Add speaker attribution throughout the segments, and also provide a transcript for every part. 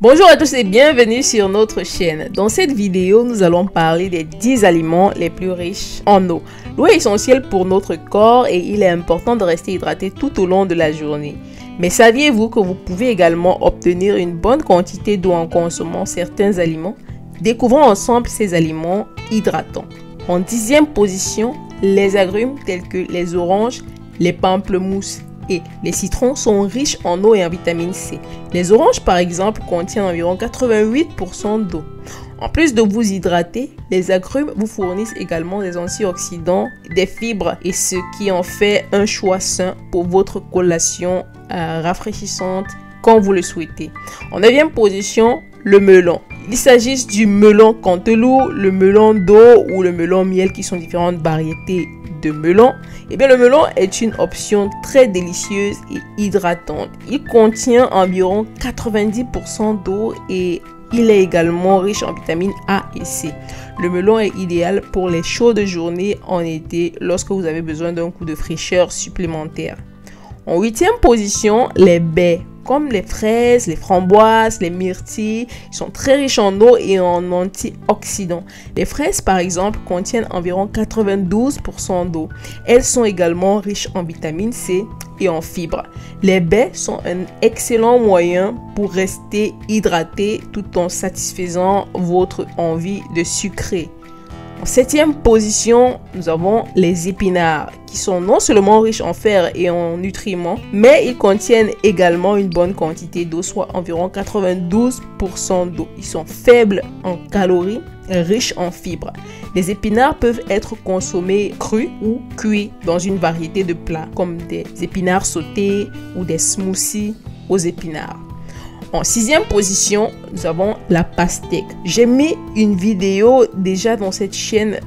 Speaker 1: Bonjour à tous et bienvenue sur notre chaîne. Dans cette vidéo, nous allons parler des 10 aliments les plus riches en eau. L'eau est essentielle pour notre corps et il est important de rester hydraté tout au long de la journée. Mais saviez-vous que vous pouvez également obtenir une bonne quantité d'eau en consommant certains aliments? Découvrons ensemble ces aliments hydratants. En 10e position, les agrumes tels que les oranges, les pamplemousses et les citrons sont riches en eau et en vitamine C. Les oranges, par exemple, contiennent environ 88% d'eau. En plus de vous hydrater, les agrumes vous fournissent également des antioxydants, des fibres et ce qui en fait un choix sain pour votre collation rafraîchissante quand vous le souhaitez. En 9e position, le melon. Il s'agisse du melon canteloup, le melon d'eau ou le melon miel qui sont différentes variétés de melon. Eh bien, le melon est une option très délicieuse et hydratante. Il contient environ 90% d'eau et il est également riche en vitamines A et C. Le melon est idéal pour les chaudes journées en été lorsque vous avez besoin d'un coup de fraîcheur supplémentaire. En 8e position, les baies. Comme les fraises, les framboises, les myrtilles, ils sont très riches en eau et en antioxydants. Les fraises, par exemple, contiennent environ 92% d'eau. Elles sont également riches en vitamine C et en fibres. Les baies sont un excellent moyen pour rester hydraté tout en satisfaisant votre envie de sucrer. En 7e position, nous avons les épinards qui sont non seulement riches en fer et en nutriments, mais ils contiennent également une bonne quantité d'eau, soit environ 92% d'eau. Ils sont faibles en calories et riches en fibres. Les épinards peuvent être consommés crus ou cuits dans une variété de plats, comme des épinards sautés ou des smoothies aux épinards. En 6e position, nous avons la pastèque. J'ai mis une vidéo déjà dans cette chaîne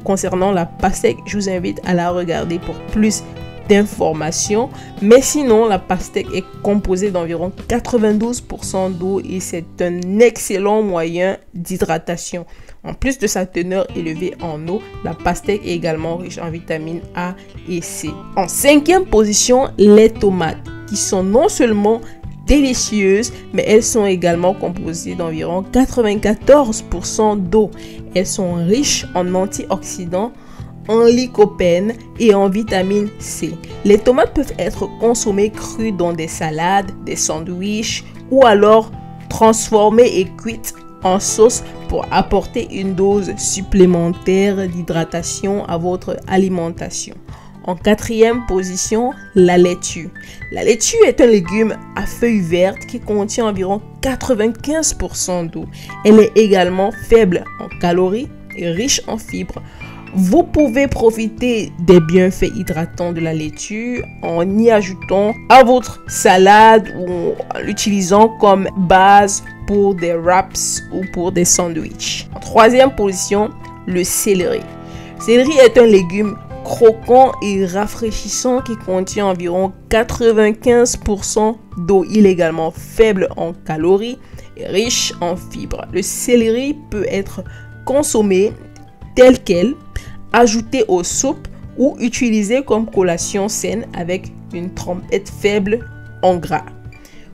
Speaker 1: concernant la pastèque. Je vous invite à la regarder pour plus d'informations. Mais sinon, la pastèque est composée d'environ 92% d'eau et c'est un excellent moyen d'hydratation. En plus de sa teneur élevée en eau, la pastèque est également riche en vitamines A et C. En 5e position, les tomates qui sont non seulement délicieuses, mais elles sont également composées d'environ 94% d'eau. Elles sont riches en antioxydants, en lycopène et en vitamine C. Les tomates peuvent être consommées crues dans des salades, des sandwichs ou alors transformées et cuites en sauce pour apporter une dose supplémentaire d'hydratation à votre alimentation. En 4e position, la laitue. La laitue est un légume à feuilles vertes qui contient environ 95% d'eau. Elle est également faible en calories et riche en fibres. Vous pouvez profiter des bienfaits hydratants de la laitue en y ajoutant à votre salade ou en l'utilisant comme base pour des wraps ou pour des sandwichs. En 3e position, le céleri. Le céleri est un légume croquant et rafraîchissant qui contient environ 95% d'eau. Il est également faible en calories et riche en fibres. Le céleri peut être consommé tel quel, ajouté aux soupes ou utilisé comme collation saine avec une trempette faible en gras.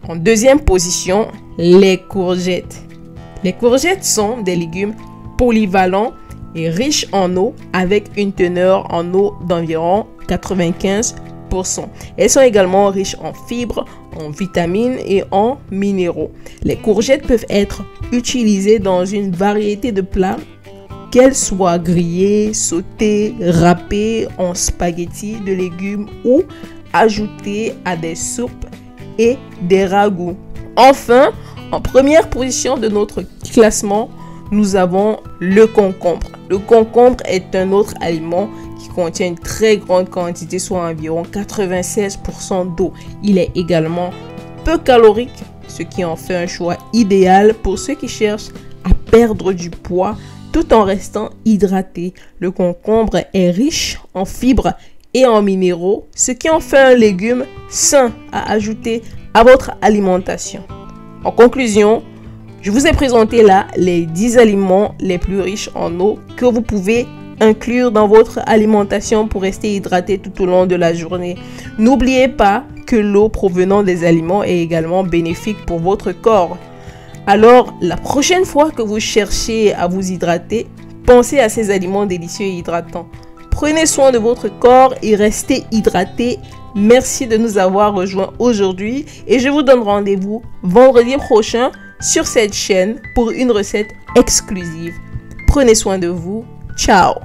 Speaker 1: En 2e position, les courgettes. Les courgettes sont des légumes polyvalents et riches en eau avec une teneur en eau d'environ 95%. Elles sont également riches en fibres, en vitamines et en minéraux. Les courgettes peuvent être utilisées dans une variété de plats, qu'elles soient grillées, sautées, râpées en spaghettis de légumes ou ajoutées à des soupes et des ragoûts. Enfin, en première position de notre classement, nous avons le concombre. Le concombre est un autre aliment qui contient une très grande quantité, soit environ 96% d'eau. Il est également peu calorique, ce qui en fait un choix idéal pour ceux qui cherchent à perdre du poids tout en restant hydraté. Le concombre est riche en fibres et en minéraux, ce qui en fait un légume sain à ajouter à votre alimentation. En conclusion, je vous ai présenté là les 10 aliments les plus riches en eau que vous pouvez inclure dans votre alimentation pour rester hydraté tout au long de la journée. N'oubliez pas que l'eau provenant des aliments est également bénéfique pour votre corps. Alors, la prochaine fois que vous cherchez à vous hydrater, pensez à ces aliments délicieux et hydratants. Prenez soin de votre corps et restez hydraté. Merci de nous avoir rejoints aujourd'hui et je vous donne rendez-vous vendredi prochain sur cette chaîne pour une recette exclusive. Prenez soin de vous. Ciao!